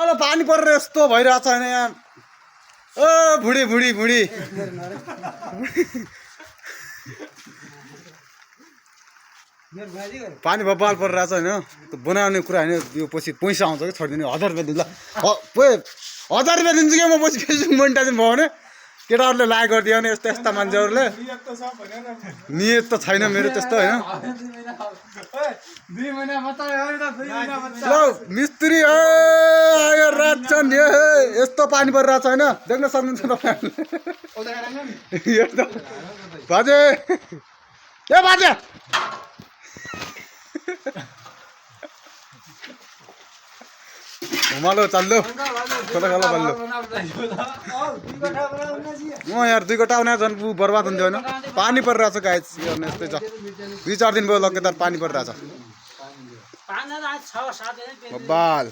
उमालो पानी परेर यस्तो भइरहेछ हैन यहाँ ओ बुढी बुढी बुढी पानी बबाल परिरहेछ हैन त्यो बनाउने कुरा हैन यो पछि पैसा आउँछ कि छोडिदिने 1000 रुपैयाँ दिन्छ 1000 रुपैयाँ दिन्छु के म पछि फेसबुक मोनिटाइजेसन भयो भने केटाहरूले लाइक गरिदियो भने यस्ता यस्ता मान्छेहरूले नियत त छैन मेरो त्यस्तो हैन ल मिस्त्री आयो रातछन् यस्तो पानी परिरहेछ हैन देख्न सक्नुहुन्छ तपाईहरुले बाजे ए बाजे उमालो चल्लो कता गला बल्लो म यार 2 गटा आउने झन् बर्बाद हुन्छ हैन पानी परिरहेछ गाइस गर्न यस्तै छ 2-4 दिन भयो लगातार पानी परिरहेछ बबाल